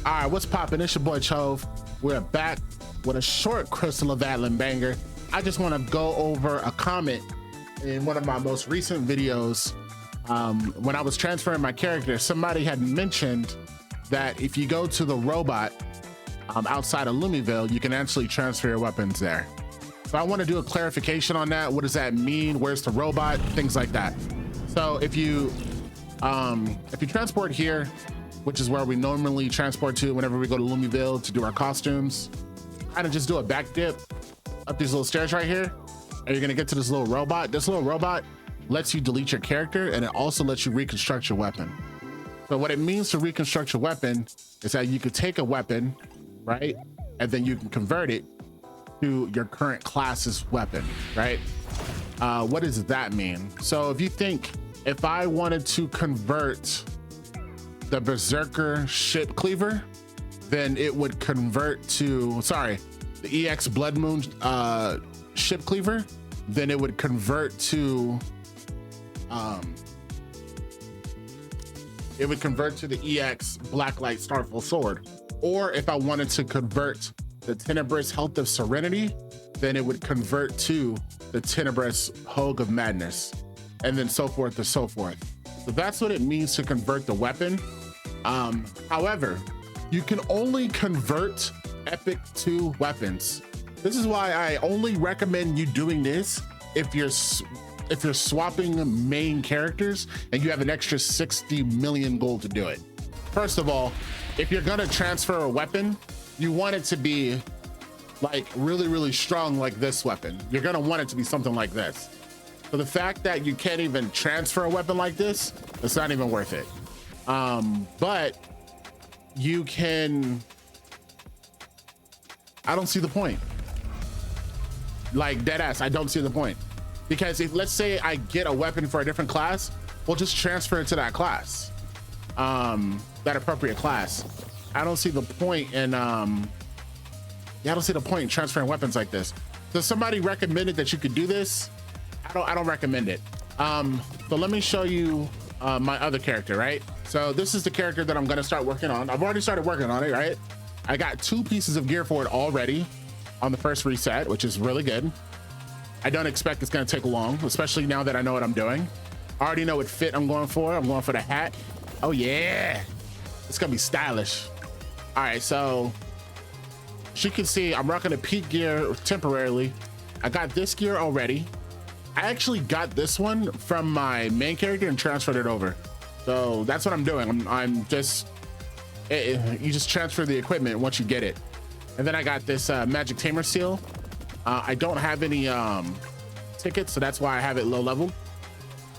All right, what's poppin'? It's your boy Chove. We're back with a short Crystal of Atlan banger. I just want to go over a comment in one of my most recent videos. When I was transferring my character, somebody had mentioned that if you go to the robot outside of Lumiville, you can actually transfer your weapons there. So I want to do a clarification on that. What does that mean? Where's the robot? Things like that. So if you transport here, which is where we normally transport to whenever we go to Lumiville to do our costumes, kind of just do a back dip up these little stairs right here, and you're gonna get to this little robot. This little robot lets you delete your character, and it also lets you reconstruct your weapon. So what it means to reconstruct your weapon is that you could take a weapon, right, and then you can convert it to your current class's weapon, right? What does that mean? So if you think, if I wanted to convert the Berserker ship cleaver, then it would convert to, sorry, the EX Blood Moon ship cleaver, then it would convert to the EX Blacklight Starfall sword. Or if I wanted to convert the Tenebrous Health of Serenity, then it would convert to the Tenebrous Hogue of Madness, and then so forth and so forth. So that's what it means to convert the weapon. However, you can only convert epic to weapons. This is why I only recommend you doing this if you're swapping main characters and you have an extra 60 million gold to do it. First of all, if you're gonna transfer a weapon, you want it to be like really, really strong like this weapon. You're gonna want it to be something like this. So the fact that you can't even transfer a weapon like this, it's not even worth it. But you can, I don't see the point. Like dead ass, I don't see the point. Because if, let's say I get a weapon for a different class, we'll just transfer it to that class, that appropriate class. I don't see the point in, I don't see the point in transferring weapons like this. So somebody recommended that you could do this. I don't recommend it. So let me show you my other character, right? So this is the character that I'm gonna start working on. I've already started working on it, right? I got 2 pieces of gear for it already on the first reset, which is really good. I don't expect it's gonna take long, especially now that I know what I'm doing. I already know what fit I'm going for. I'm going for the hat. Oh yeah, it's gonna be stylish. All right, so as you can see, I'm rocking a peak gear temporarily. I got this gear already. I actually got this one from my main character and transferred it over. So that's what I'm doing. I'm just, you just transfer the equipment once you get it. And then I got this Magic Tamer seal. I don't have any tickets, so that's why I have it low level,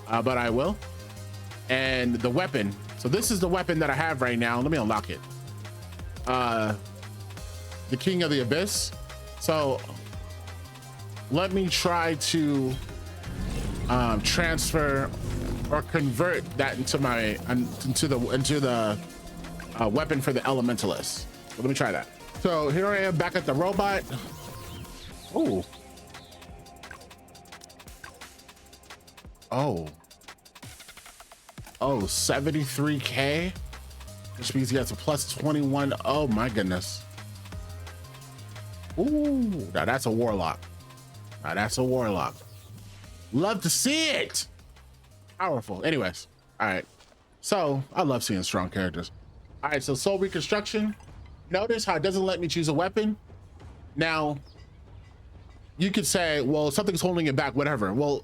but I will. And the weapon. So this is the weapon that I have right now. Let me unlock it. The King of the Abyss. So let me try to transfer or convert that into my into the weapon for the Elementalist. So let me try that. So here I am back at the robot. Oh. Oh. Oh, 73K, which means he has a plus 21. Oh my goodness. Ooh, now that's a warlock. Now that's a warlock. Love to see it. Powerful. Anyways, all right. So I love seeing strong characters. All right, so soul reconstruction. Notice how it doesn't let me choose a weapon. Now, you could say, well, something's holding it back, whatever. Well,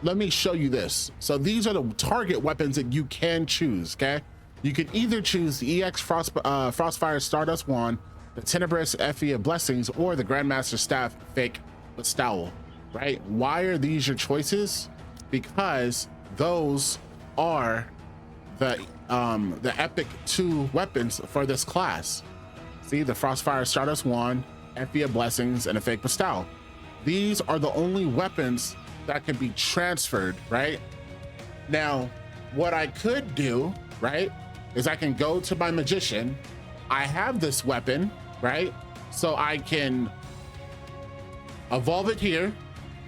let me show you this. So these are the target weapons that you can choose, okay? You can either choose the EX Frostfire Stardust Wand, the Tenebrous Effie of Blessings, or the Grandmaster Staff Fake Bestowal, right? Why are these your choices? Because those are the epic 2 weapons for this class. See, the Frostfire Stardust Wand, Effie of Blessings, and a Fake Bestowal. These are the only weapons that can be transferred, right? Now, what I could do, right, is I can go to my magician. I have this weapon, right? So I can evolve it here,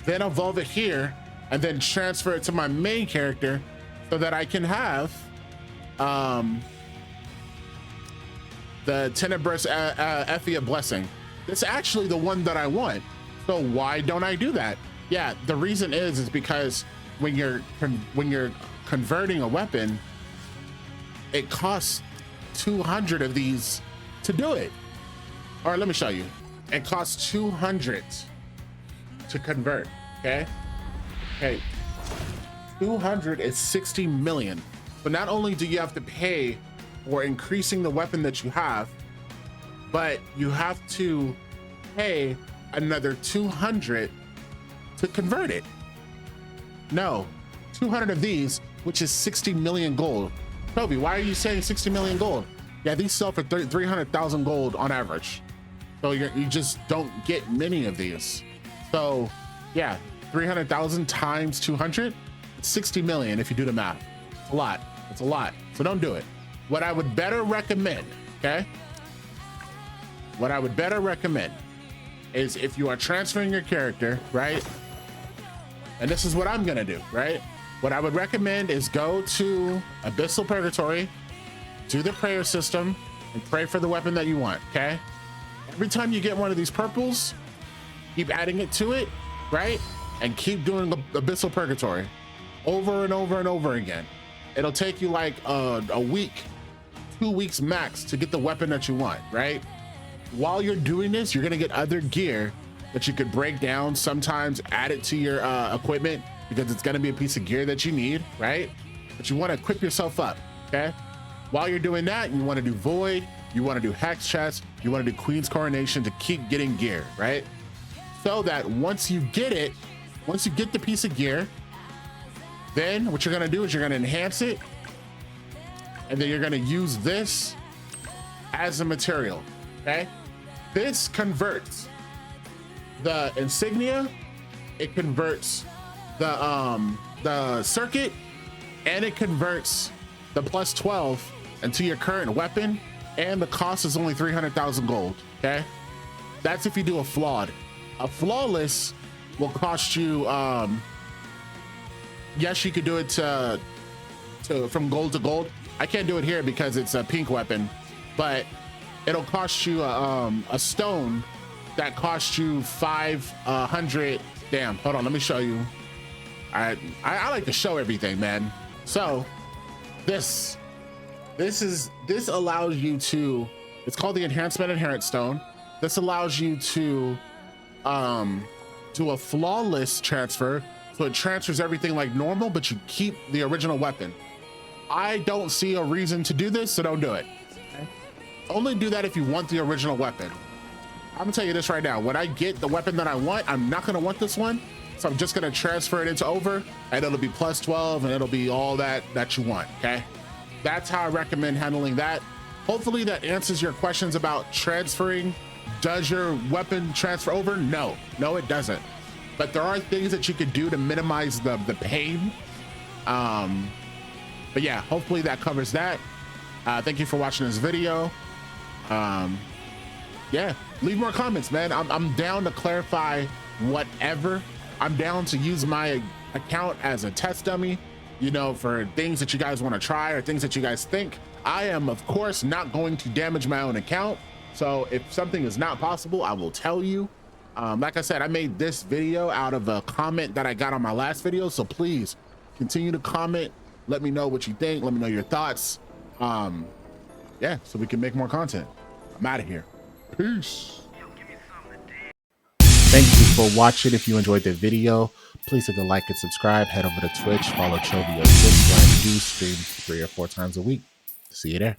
then evolve it here, and then transfer it to my main character so that I can have the Tenebrous Effia Blessing. It's actually the one that I want. So why don't I do that? Yeah, the reason is because when you're converting a weapon, it costs 200 of these to do it. All right, let me show you. It costs 200 to convert, okay? Okay, 200 is 60 million. So not only do you have to pay for increasing the weapon that you have, but you have to pay another 200 to convert it. No, 200 of these, which is 60 million gold. Toby, why are you saying 60 million gold? Yeah, these sell for 300,000 gold on average. So you just don't get many of these. So yeah, 300,000 times 200, it's 60 million if you do the math. It's a lot, it's a lot. So don't do it. What I would better recommend, okay? What I would better recommend is if you are transferring your character, right? And this is what I'm gonna do, right? What I would recommend is go to Abyssal Purgatory, do the prayer system, and pray for the weapon that you want, okay? Every time you get one of these purples, keep adding it to it, right? And keep doing Abyssal Purgatory over and over and over again. It'll take you like a week, 2 weeks max to get the weapon that you want, right? While you're doing this, you're gonna get other gear that you could break down, sometimes add it to your equipment, because it's gonna be a piece of gear that you need, right? But you wanna equip yourself up, okay? While you're doing that, you wanna do Void, you wanna do Hex Chest, you wanna do Queen's Coronation to keep getting gear, right? So that once you get it, once you get the piece of gear, then what you're gonna do is you're gonna enhance it, and then you're gonna use this as a material, okay? This converts the insignia, it converts the circuit, and it converts the plus 12 into your current weapon, and the cost is only 300,000 gold, okay? That's if you do a flawed. A flawless will cost you, yes, you could do it to from gold to gold. I can't do it here because it's a pink weapon, but it'll cost you a stone that costs you 500. Damn, hold on, let me show you. I like to show everything, man. So this allows you to, it's called the Enhancement Inherent Stone. This allows you to do a flawless transfer, so it transfers everything like normal, but you keep the original weapon. I don't see a reason to do this, so don't do it. Okay? Only do that if you want the original weapon. I'm gonna tell you this right now. When I get the weapon that I want, I'm not gonna want this one, so I'm just gonna transfer it into over, and it'll be plus 12, and it'll be all that you want, okay? That's how I recommend handling that. Hopefully that answers your questions about transferring. Does your weapon transfer over? No, it doesn't. But there are things that you could do to minimize the pain. But yeah, hopefully that covers that. Thank you for watching this video. Yeah, leave more comments, man. I'm down to clarify whatever. I'm down to use my account as a test dummy, you know, for things that you guys want to try or things that you guys think. I am, of course, not going to damage my own account. So if something is not possible, I will tell you. Like I said, I made this video out of a comment that I got on my last video. So please continue to comment. Let me know what you think. Let me know your thoughts. Yeah, so we can make more content. I'm out of here. Peace. Thank you for watching. If you enjoyed the video, please hit the like and subscribe. Head over to Twitch, follow Chovio Twitch, where I do stream 3 or 4 times a week. See you there.